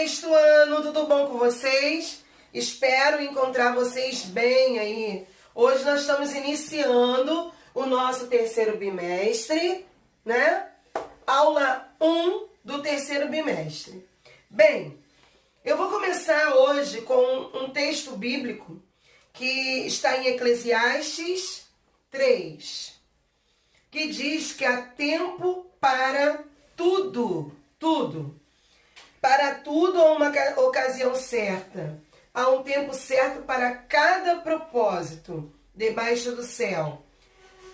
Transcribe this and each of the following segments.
sexto ano, tudo bom com vocês? Espero encontrar vocês bem aí. Hoje nós estamos iniciando o nosso terceiro bimestre, né? Aula 1 do terceiro bimestre. Bem, eu vou começar hoje com um texto bíblico que está em Eclesiastes 3, que diz que há tempo para tudo, tudo. Para tudo há uma ocasião certa. Há um tempo certo para cada propósito debaixo do céu.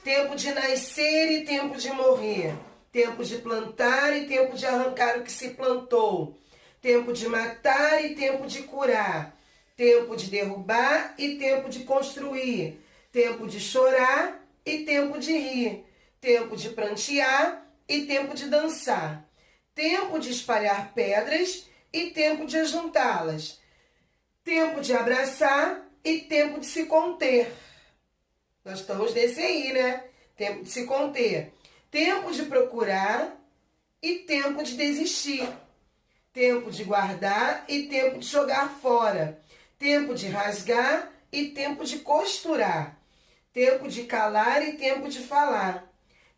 Tempo de nascer e tempo de morrer. Tempo de plantar e tempo de arrancar o que se plantou. Tempo de matar e tempo de curar. Tempo de derrubar e tempo de construir. Tempo de chorar e tempo de rir. Tempo de prantear e tempo de dançar. Tempo de espalhar pedras e tempo de ajuntá-las. Tempo de abraçar e tempo de se conter. Nós estamos nesse aí, né? Tempo de se conter. Tempo de procurar e tempo de desistir. Tempo de guardar e tempo de jogar fora. Tempo de rasgar e tempo de costurar. Tempo de calar e tempo de falar.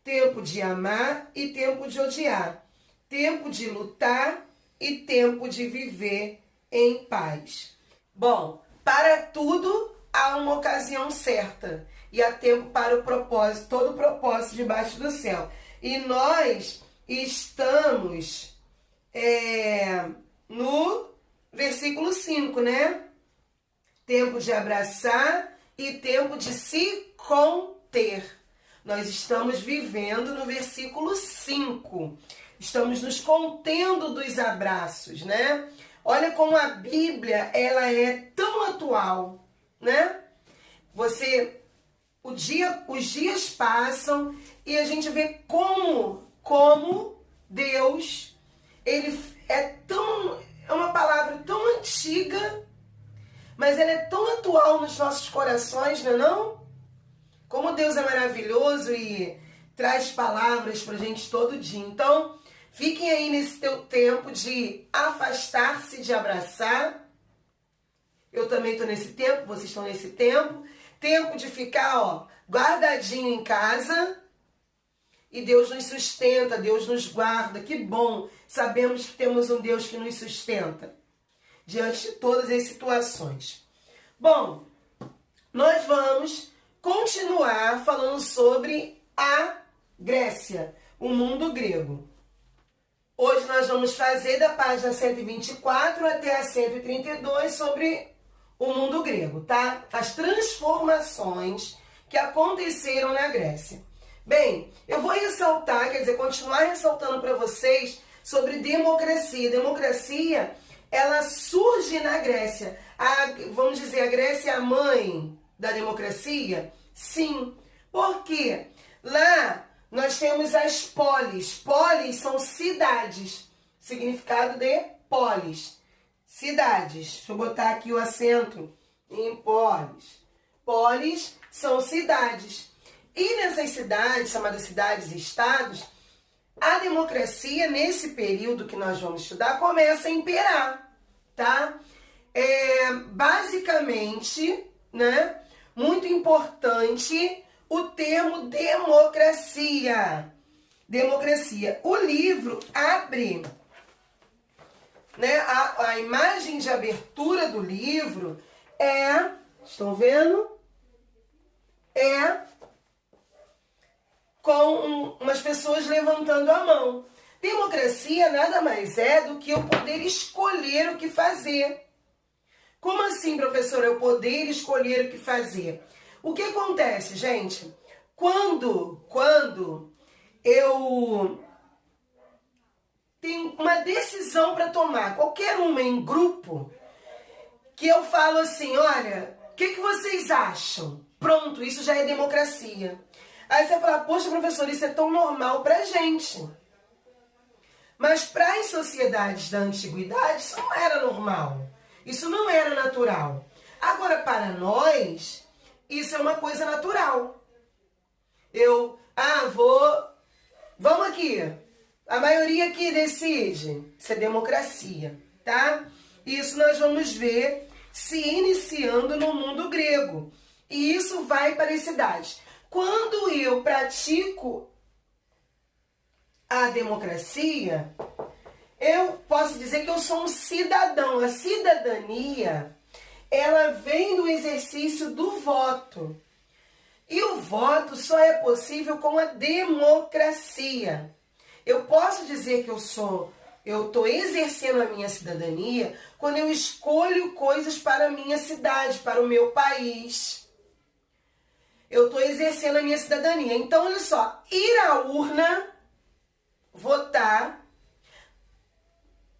Tempo de amar e tempo de odiar. Tempo de lutar e tempo de viver em paz. Bom, para tudo há uma ocasião certa e há tempo para o propósito, todo o propósito debaixo do céu. E nós estamos no versículo 5, né? Tempo de abraçar e tempo de se conter. Nós estamos vivendo no versículo 5. Estamos nos contendo dos abraços, né? Olha como a Bíblia, ela é tão atual, né? Os dias passam e a gente vê como Deus, ele é uma palavra tão antiga, mas ela é tão atual nos nossos corações, não é não? Como Deus é maravilhoso e traz palavras pra gente todo dia. Então, fiquem aí nesse teu tempo de afastar-se de abraçar. Eu também estou nesse tempo, vocês estão nesse tempo. Tempo de ficar, guardadinho em casa. E Deus nos sustenta, Deus nos guarda. Que bom, sabemos que temos um Deus que nos sustenta diante de todas as situações. Bom, nós vamos continuar falando sobre a Grécia, o mundo grego. Hoje nós vamos fazer da página 124 até a 132 sobre o mundo grego, tá? As transformações que aconteceram na Grécia. Bem, eu vou ressaltar, quer dizer, continuar ressaltando para vocês sobre democracia. Democracia, ela surge na Grécia. Vamos dizer, a Grécia é a mãe da democracia? Sim. Por quê? Lá nós temos as polis. Polis são cidades. Significado de polis. Cidades. Deixa eu botar aqui o acento em polis. Polis são cidades. E nessas cidades, chamadas cidades e estados, a democracia, nesse período que nós vamos estudar, começa a imperar, tá? Basicamente, né, muito importante o termo democracia. Democracia. O livro abre, né, a imagem de abertura do livro estão vendo? Com umas pessoas levantando a mão. Democracia nada mais é do que eu poder escolher o que fazer. Como assim, professora, eu poder escolher o que fazer? O que acontece, gente? Quando eu tenho uma decisão para tomar, qualquer uma em grupo, que eu falo assim, olha, o que vocês acham? Pronto, isso já é democracia. Aí você fala, poxa, professor, isso é tão normal pra gente. Mas para as sociedades da antiguidade, isso não era normal. Isso não era natural. Agora, para nós, isso é uma coisa natural. Vamos aqui. A maioria aqui decide. Isso é democracia. tá? Isso nós vamos ver se iniciando no mundo grego. E isso vai para as cidades. Quando eu pratico a democracia, eu posso dizer que eu sou um cidadão. A cidadania, ela vem do exercício do voto. E o voto só é possível com a democracia. Eu posso dizer que eu estou exercendo a minha cidadania quando eu escolho coisas para a minha cidade, para o meu país. Eu estou exercendo a minha cidadania. Então, olha só, ir à urna, votar,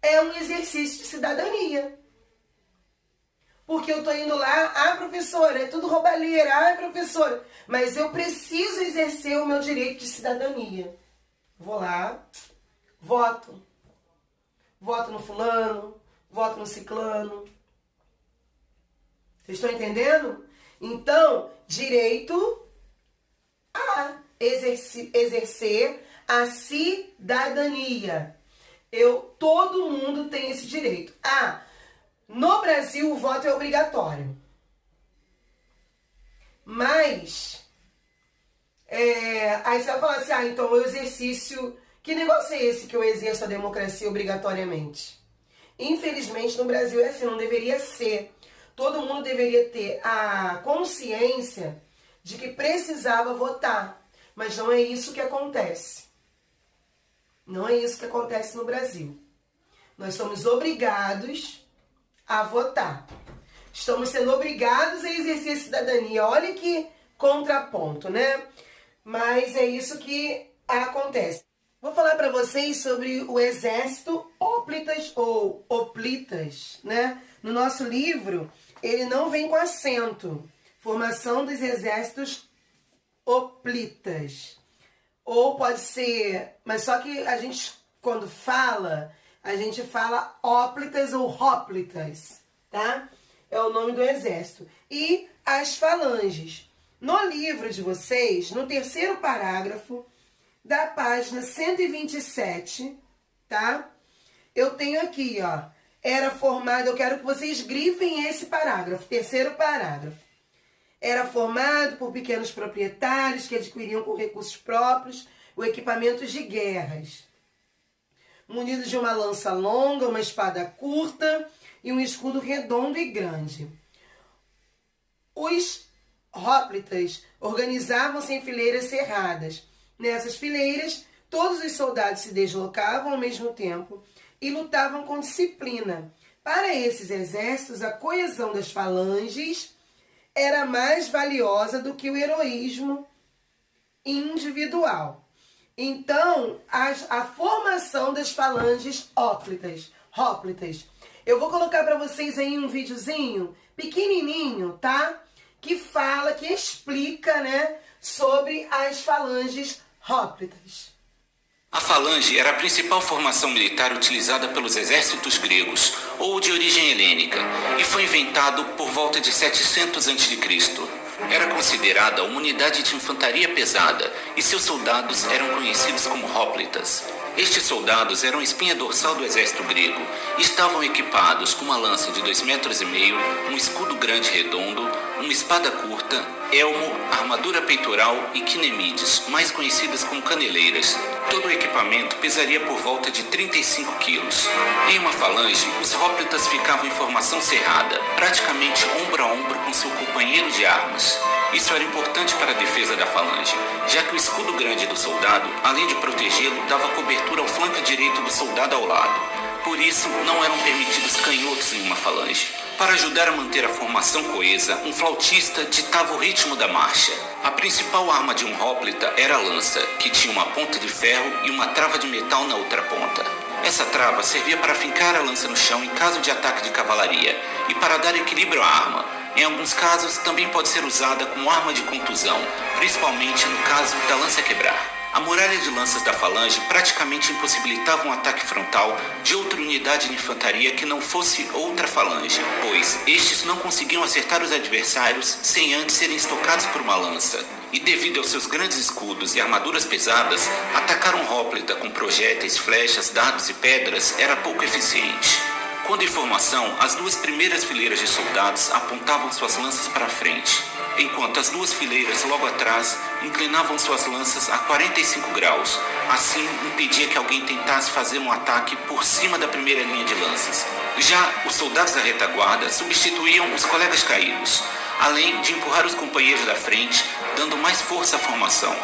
é um exercício de cidadania. Porque eu estou indo lá, professora, é tudo roubalheira, professora. Mas eu preciso exercer o meu direito de cidadania. Vou lá, voto. Voto no fulano, voto no ciclano. Vocês estão entendendo? Então, direito a exercer a cidadania. Todo mundo tem esse direito. No Brasil o voto é obrigatório. Mas, aí você vai falar assim, então o exercício... Que negócio é esse que eu exerço a democracia obrigatoriamente? Infelizmente no Brasil é assim, não deveria ser. Todo mundo deveria ter a consciência de que precisava votar. Mas não é isso que acontece. Não é isso que acontece no Brasil. Nós somos obrigados a votar. Estamos sendo obrigados a exercer a cidadania. Olha que contraponto, né? Mas é isso que acontece. Vou falar para vocês sobre o exército Hóplitas ou Hoplitas, né? No nosso livro, ele não vem com acento. Formação dos exércitos Hoplitas. Ou pode ser... Mas só que a gente, quando fala, a gente fala Hóplitas ou Hóplitas, tá? É o nome do exército. E as falanges. No livro de vocês, no terceiro parágrafo da página 127, tá? Eu tenho aqui, ó. Era formado, eu quero que vocês grifem esse parágrafo, terceiro parágrafo. Era formado por pequenos proprietários que adquiriam com recursos próprios o equipamento de guerras, munidos de uma lança longa, uma espada curta e um escudo redondo e grande. Os hóplitas organizavam-se em fileiras cerradas. Nessas fileiras, todos os soldados se deslocavam ao mesmo tempo e lutavam com disciplina. Para esses exércitos, a coesão das falanges era mais valiosa do que o heroísmo individual. Então, a formação das falanges hóplitas. Eu vou colocar para vocês aí um videozinho pequenininho, tá? Que fala, que explica, né, sobre as falanges hóplitas. A falange era a principal formação militar utilizada pelos exércitos gregos, ou de origem helênica, e foi inventado por volta de 700 a.C. Era considerada uma unidade de infantaria pesada, e seus soldados eram conhecidos como hóplitas. Estes soldados eram a espinha dorsal do exército grego e estavam equipados com uma lança de 2,5 metros, um escudo grande redondo, uma espada curta, elmo, armadura peitoral e quinemides, mais conhecidas como caneleiras. Todo o equipamento pesaria por volta de 35 quilos. Em uma falange, os hóplitas ficavam em formação cerrada, praticamente ombro a ombro com seu companheiro de armas. Isso era importante para a defesa da falange, já que o escudo grande do soldado, além de protegê-lo, dava cobertura ao flanco direito do soldado ao lado. Por isso, não eram permitidos canhotos em uma falange. Para ajudar a manter a formação coesa, um flautista ditava o ritmo da marcha. A principal arma de um hóplita era a lança, que tinha uma ponta de ferro e uma trava de metal na outra ponta. Essa trava servia para fincar a lança no chão em caso de ataque de cavalaria e para dar equilíbrio à arma. Em alguns casos, também pode ser usada como arma de contusão, principalmente no caso da lança quebrar. A muralha de lanças da falange praticamente impossibilitava um ataque frontal de outra unidade de infantaria que não fosse outra falange, pois estes não conseguiam acertar os adversários sem antes serem estocados por uma lança. E devido aos seus grandes escudos e armaduras pesadas, atacar um hóplita com projéteis, flechas, dardos e pedras era pouco eficiente. Quando em formação, as duas primeiras fileiras de soldados apontavam suas lanças para frente, enquanto as duas fileiras logo atrás inclinavam suas lanças a 45 graus. Assim, impedia que alguém tentasse fazer um ataque por cima da primeira linha de lanças. Já os soldados da retaguarda substituíam os colegas caídos, além de empurrar os companheiros da frente, dando mais força à formação.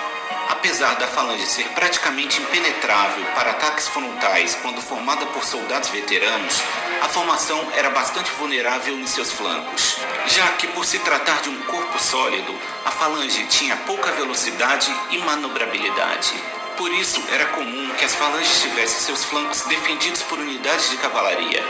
Apesar da falange ser praticamente impenetrável para ataques frontais quando formada por soldados veteranos, a formação era bastante vulnerável em seus flancos, já que por se tratar de um corpo sólido, a falange tinha pouca velocidade e manobrabilidade. Por isso, era comum que as falanges tivessem seus flancos defendidos por unidades de cavalaria.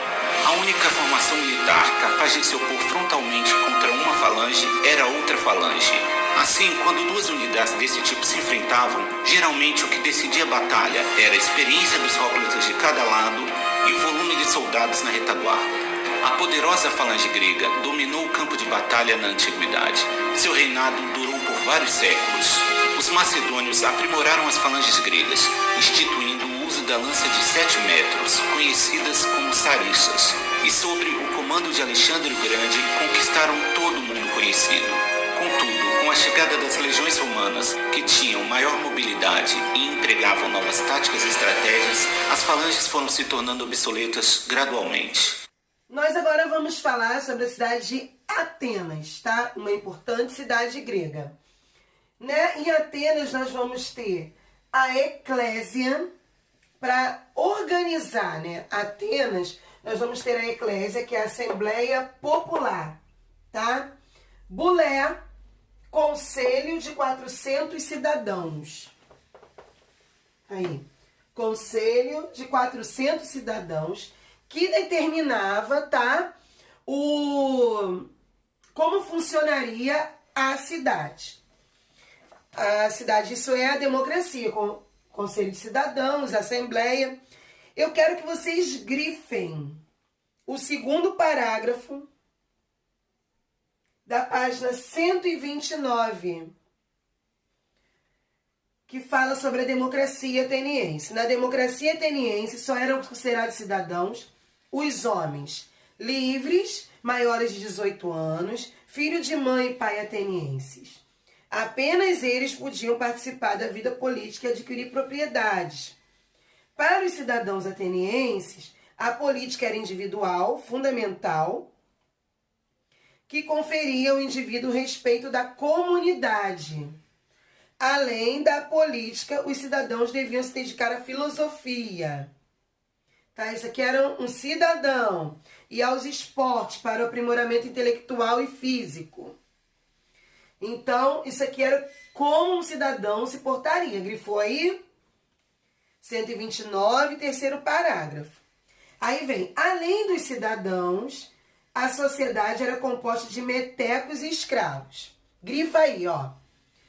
A única formação militar capaz de se opor frontalmente contra uma falange era outra falange. Assim, quando duas unidades desse tipo se enfrentavam, geralmente o que decidia a batalha era a experiência dos hoplitas de cada lado e o volume de soldados na retaguarda. A poderosa falange grega dominou o campo de batalha na antiguidade. Seu reinado durou por vários séculos. Os macedônios aprimoraram as falanges gregas, instituindo o uso da lança de 7 metros, conhecidas como sarissas, e sob o comando de Alexandre o Grande conquistaram todo o mundo conhecido. Contudo, com a chegada das legiões romanas, que tinham maior mobilidade e empregavam novas táticas e estratégias, as falanges foram se tornando obsoletas gradualmente. Nós agora vamos falar sobre a cidade de Atenas, tá? Uma importante cidade grega. Né? Em Atenas nós vamos ter a Eclésia para organizar, né? Atenas, nós vamos ter a Eclésia, que é a Assembleia Popular, tá? Bulé, Conselho de 400 cidadãos. Aí, Conselho de 400 cidadãos, que determinava, tá? Como funcionaria a cidade. A cidade, isso é a democracia, com Conselho de Cidadãos, Assembleia. Eu quero que vocês grifem o segundo parágrafo da página 129, que fala sobre a democracia ateniense. Na democracia ateniense só eram considerados cidadãos os homens livres, maiores de 18 anos, filho de mãe e pai atenienses. Apenas eles podiam participar da vida política e adquirir propriedades. Para os cidadãos atenienses, a política era individual, fundamental, que conferia ao indivíduo o respeito da comunidade. Além da política, os cidadãos deviam se dedicar à filosofia. Tá? Isso aqui era um cidadão. E aos esportes, para o aprimoramento intelectual e físico. Então, isso aqui era como um cidadão se portaria. Grifou aí? 129, terceiro parágrafo. Aí vem, além dos cidadãos, a sociedade era composta de metecos e escravos. Grifa aí, ó.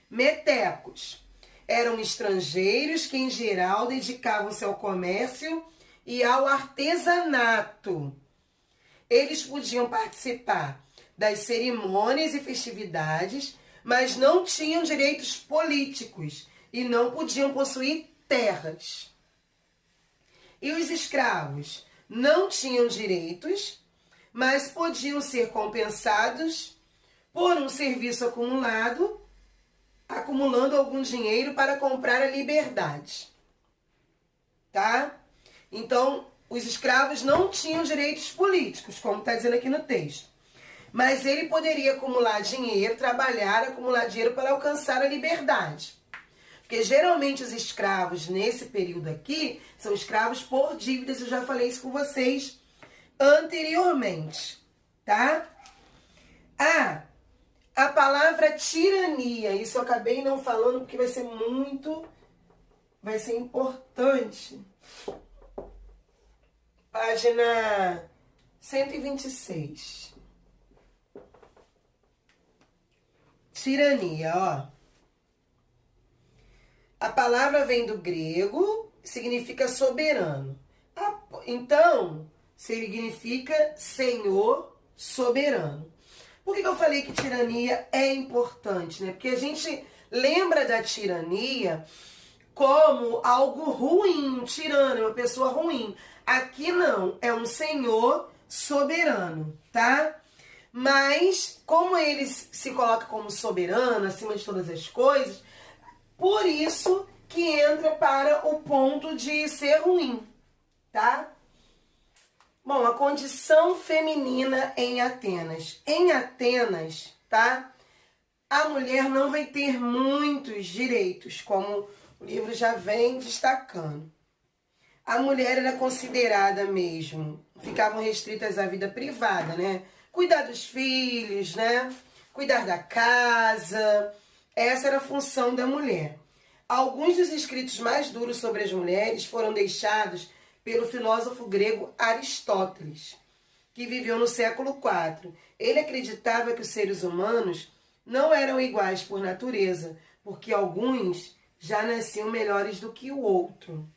Metecos eram estrangeiros que, em geral, dedicavam-se ao comércio e ao artesanato. Eles podiam participar das cerimônias e festividades, mas não tinham direitos políticos e não podiam possuir terras. E os escravos não tinham direitos, mas podiam ser compensados por um serviço acumulando algum dinheiro para comprar a liberdade. Tá? Então, os escravos não tinham direitos políticos, como está dizendo aqui no texto. Mas ele poderia acumular dinheiro, acumular dinheiro para alcançar a liberdade. Porque geralmente os escravos nesse período aqui são escravos por dívidas, eu já falei isso com vocês anteriormente, tá? A palavra tirania, isso eu acabei não falando porque vai ser importante. Página 126. Tirania, ó. A palavra vem do grego, significa soberano. Então, significa senhor soberano. Por que eu falei que tirania é importante, né? Porque a gente lembra da tirania como algo ruim, um tirano, uma pessoa ruim. Aqui não, é um senhor soberano, tá? Mas, como ele se coloca como soberano, acima de todas as coisas, por isso que entra para o ponto de ser ruim, tá? Bom, a condição feminina em Atenas. Em Atenas, tá? A mulher não vai ter muitos direitos, como o livro já vem destacando. A mulher era considerada mesmo, ficavam restritas à vida privada, né? Cuidar dos filhos, né? Cuidar da casa. Essa era a função da mulher. Alguns dos escritos mais duros sobre as mulheres foram deixados pelo filósofo grego Aristóteles, que viveu no século IV. Ele acreditava que os seres humanos não eram iguais por natureza, porque alguns já nasciam melhores do que o outro.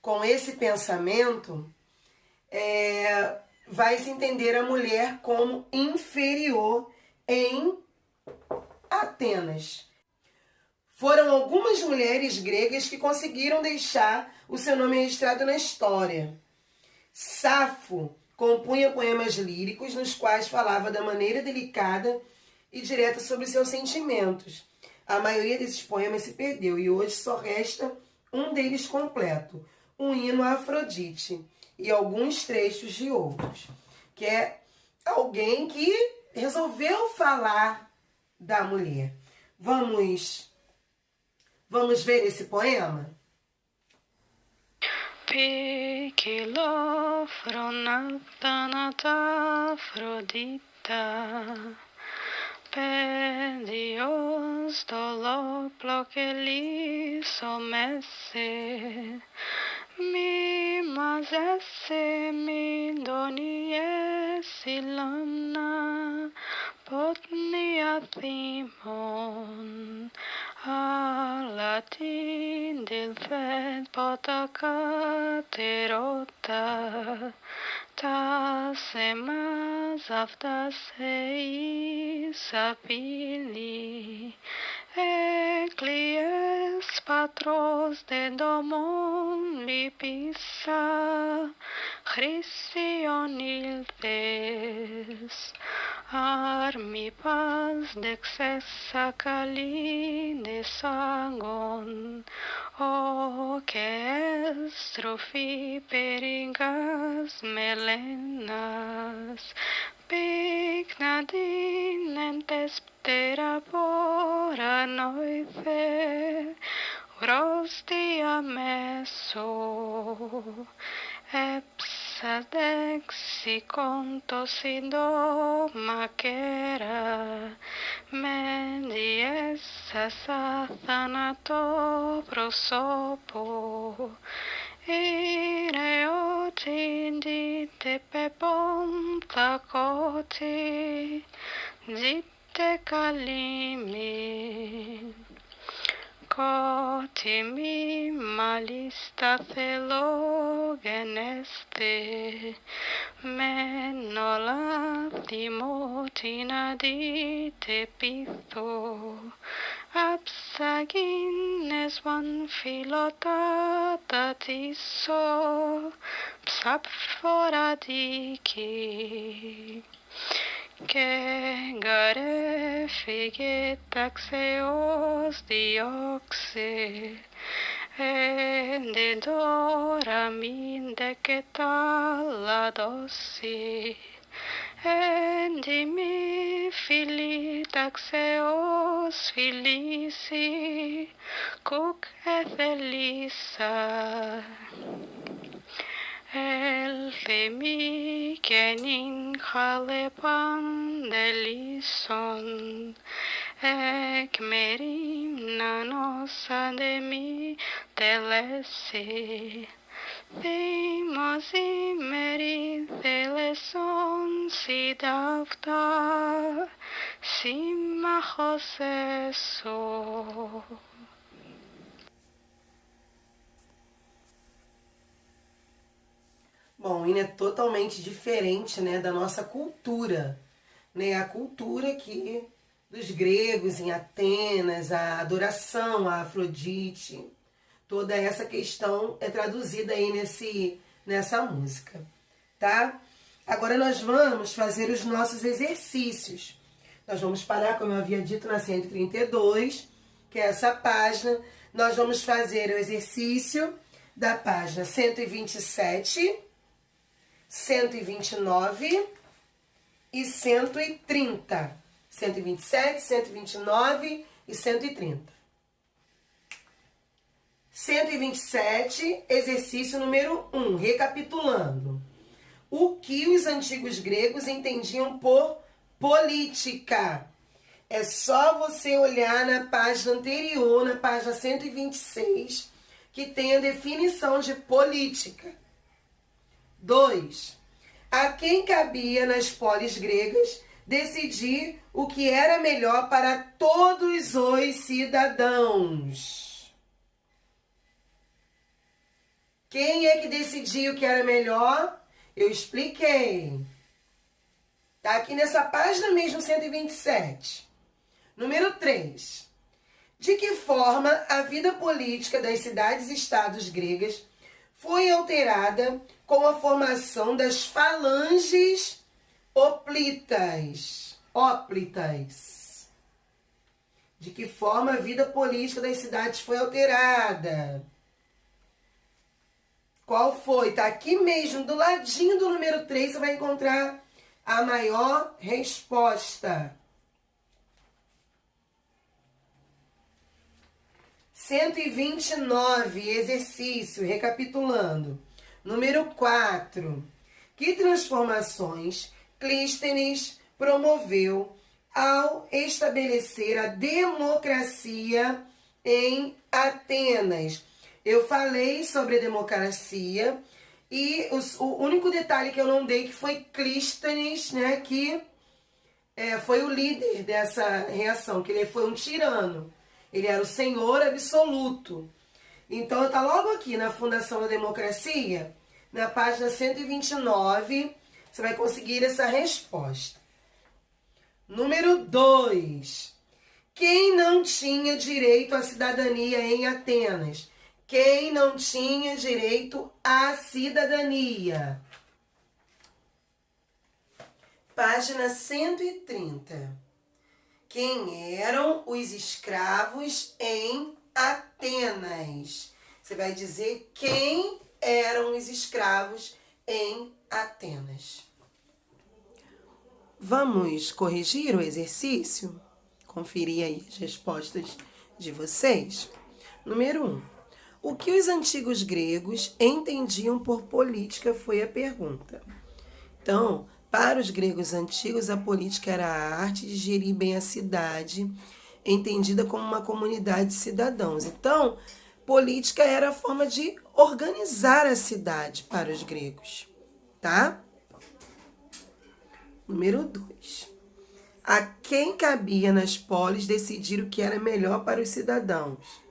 Com esse pensamento, vai-se entender a mulher como inferior em Atenas. Foram algumas mulheres gregas que conseguiram deixar o seu nome registrado na história. Safo compunha poemas líricos nos quais falava da maneira delicada e direta sobre seus sentimentos. A maioria desses poemas se perdeu e hoje só resta um deles completo, um hino a Afrodite e alguns trechos de outros, que é alguém que resolveu falar da mulher. Vamos ver esse poema? Pekelo fronata Afrodita Pedios dolo plokeli somesse Mi mazesse mi donie silana Potnia thimon Alatin dilfed potaka terota Tasemas aftasei sapili Εκκλιές πατρός de domon lipissa Χρυσιον ήλθες Armi pas dexessa καλή de sangon O que estrophi peringas melenas Πυκναδίνεντες πτέρα πόρα νόηθε Ουρόστια μέσω Έψαδεξικόν το σύντομα κέρα Μεντιέσα σαν θάνατο προσώπο Είναι ότι δείτε πεπών θα κότι Δείτε καλήμι Κότι μη μάλιστα θέλω γενέστε Μεν όλα θυμότι να δείτε πίθω Αψαγίνες βαν φιλοτάτα τίσο ψαπφοραδίκη Και γαρέ φύγε ταξεώς διώξε Έντε τώρα μην δε και τα λαδώσει Έντε μη φιλή ταξεώς φιλήσει Κουκ εθελίσα Έλθε μη και νυν χαλεπαντελίσον Εκ μερίμνανος αντε μη τελέσει Θυμώσει μερί τελεσόν συνταυτά Σύμμαχος έσω Bom, o hino é totalmente diferente, né, da nossa cultura, né? A cultura que dos gregos em Atenas, a adoração a Afrodite, Toda essa questão é traduzida aí nessa música, tá? Agora nós vamos fazer os nossos exercícios. Nós vamos parar, como eu havia dito, na 132, que é essa página. Nós vamos fazer o exercício da página 127, 129 e 130. 127, 129 e 130. 127, exercício número 1, recapitulando. O que os antigos gregos entendiam por política? É só você olhar na página anterior, na página 126, que tem a definição de política. 2. A quem cabia nas polis gregas decidir o que era melhor para todos os cidadãos. Quem é que decidiu o que era melhor? Eu expliquei. Tá aqui nessa página mesmo, 127. Número 3. De que forma a vida política das cidades-estados gregas foi alterada com a formação das falanges óplitas? De que forma a vida política das cidades foi alterada? Qual foi? Tá aqui mesmo, do ladinho do número 3, você vai encontrar a maior resposta. 129, exercício, recapitulando. Número 4. Que transformações Clístenes promoveu ao estabelecer a democracia em Atenas? Eu falei sobre a democracia e o único detalhe que eu não dei que foi Clístenes, né, que foi o líder dessa reação, que ele foi um tirano. Ele era o senhor absoluto. Então, está logo aqui na Fundação da Democracia, na página 129, você vai conseguir essa resposta. Número 2. Quem não tinha direito à cidadania em Atenas? Quem não tinha direito à cidadania? Página 130. Quem eram os escravos em Atenas? Você vai dizer quem eram os escravos em Atenas. Vamos corrigir o exercício? Conferir aí as respostas de vocês. Número 1. O que os antigos gregos entendiam por política foi a pergunta. Então, para os gregos antigos, a política era a arte de gerir bem a cidade, entendida como uma comunidade de cidadãos. Então, política era a forma de organizar a cidade para os gregos, tá? Número 2. A quem cabia nas polis decidir o que era melhor para os cidadãos?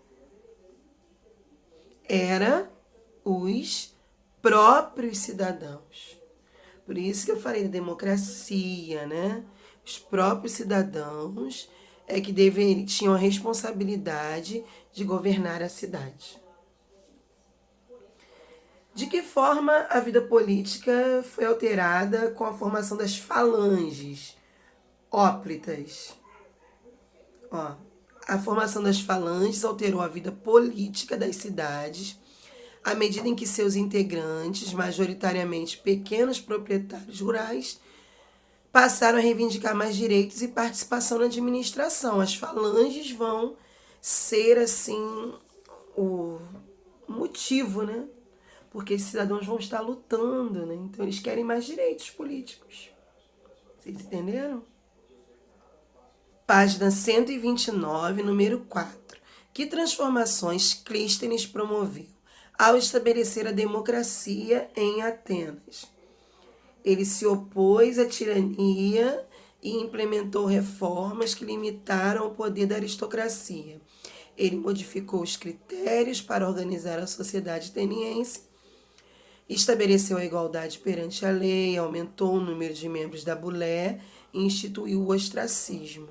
Era os próprios cidadãos. Por isso que eu falei da democracia, né? Os próprios cidadãos é que tinham a responsabilidade de governar a cidade. De que forma a vida política foi alterada com a formação das falanges óplitas? A formação das falanges alterou a vida política das cidades à medida em que seus integrantes, majoritariamente pequenos proprietários rurais, passaram a reivindicar mais direitos e participação na administração. As falanges vão ser, assim, o motivo, né? Porque os cidadãos vão estar lutando, né? Então, eles querem mais direitos políticos. Vocês entenderam? Página 129, número 4. Que transformações Clístenes promoveu ao estabelecer a democracia em Atenas? Ele se opôs à tirania e implementou reformas que limitaram o poder da aristocracia. Ele modificou os critérios para organizar a sociedade ateniense, estabeleceu a igualdade perante a lei, aumentou o número de membros da bulé e instituiu o ostracismo.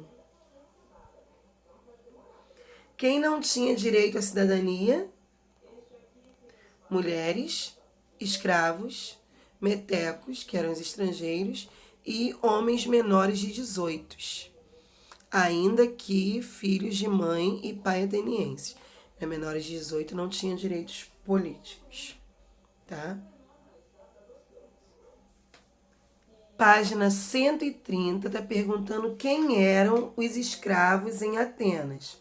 Quem não tinha direito à cidadania? mulheres, escravos, metecos, que eram os estrangeiros, e homens menores de 18, ainda que filhos de mãe e pai atenienses. Menores de 18 não tinham direitos políticos, tá? Página 130 está perguntando quem eram os escravos em Atenas.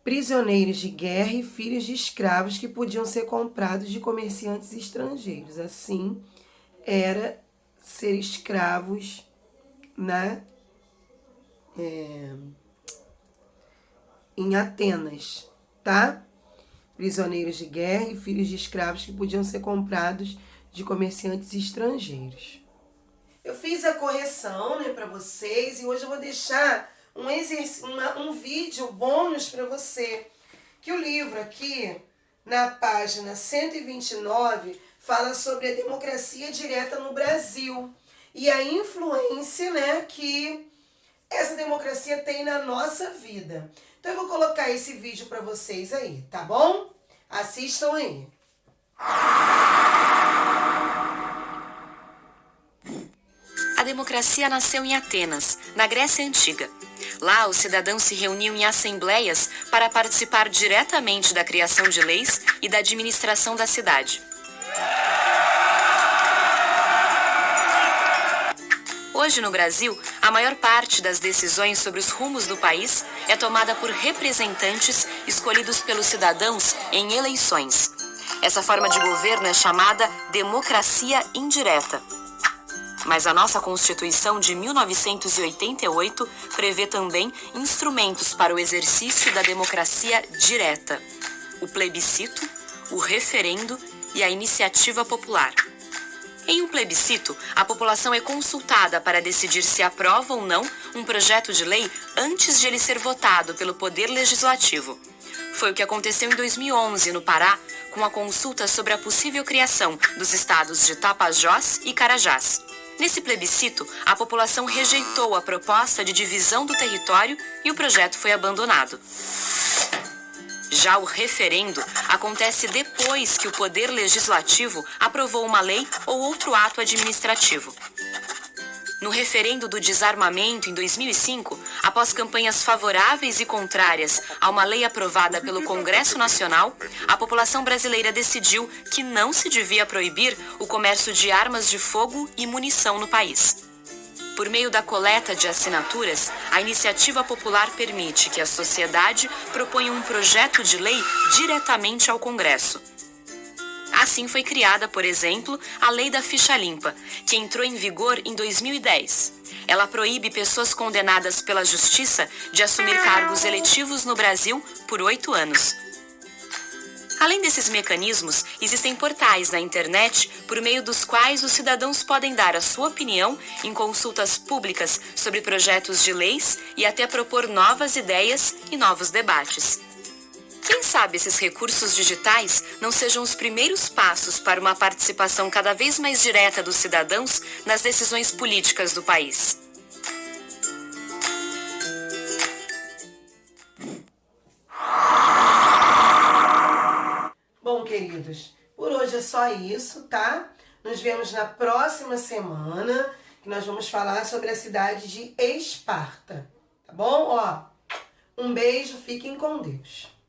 Prisioneiros de guerra e filhos de escravos que podiam ser comprados de comerciantes estrangeiros. Assim, era ser escravos em Atenas, tá? Prisioneiros de guerra e filhos de escravos que podiam ser comprados de comerciantes estrangeiros. Eu fiz a correção, para vocês, e hoje eu vou deixar um vídeo bônus para você. Que o livro aqui, na página 129, fala sobre a democracia direta no Brasil e a influência, que essa democracia tem na nossa vida. Então eu vou colocar esse vídeo para vocês aí, tá bom? Assistam aí. A democracia nasceu em Atenas, na Grécia Antiga. Lá, os cidadãos se reuniam em assembleias para participar diretamente da criação de leis e da administração da cidade. Hoje, no Brasil, a maior parte das decisões sobre os rumos do país é tomada por representantes escolhidos pelos cidadãos em eleições. Essa forma de governo é chamada democracia indireta. Mas a nossa Constituição de 1988 prevê também instrumentos para o exercício da democracia direta: o plebiscito, o referendo e a iniciativa popular. Em um plebiscito, a população é consultada para decidir se aprova ou não um projeto de lei antes de ele ser votado pelo Poder Legislativo. Foi o que aconteceu em 2011, no Pará, com a consulta sobre a possível criação dos estados de Tapajós e Carajás. Nesse plebiscito, a população rejeitou a proposta de divisão do território e o projeto foi abandonado. Já o referendo acontece depois que o Poder Legislativo aprovou uma lei ou outro ato administrativo. No referendo do desarmamento em 2005, após campanhas favoráveis e contrárias a uma lei aprovada pelo Congresso Nacional, a população brasileira decidiu que não se devia proibir o comércio de armas de fogo e munição no país. Por meio da coleta de assinaturas, a iniciativa popular permite que a sociedade proponha um projeto de lei diretamente ao Congresso. Assim foi criada, por exemplo, a Lei da Ficha Limpa, que entrou em vigor em 2010. Ela proíbe pessoas condenadas pela Justiça de assumir cargos eletivos no Brasil por 8 anos. Além desses mecanismos, existem portais na internet por meio dos quais os cidadãos podem dar a sua opinião em consultas públicas sobre projetos de leis e até propor novas ideias e novos debates. Quem sabe esses recursos digitais não sejam os primeiros passos para uma participação cada vez mais direta dos cidadãos nas decisões políticas do país. Bom, queridos, por hoje é só isso, tá? Nos vemos na próxima semana, que nós vamos falar sobre a cidade de Esparta, tá bom? Um beijo, fiquem com Deus.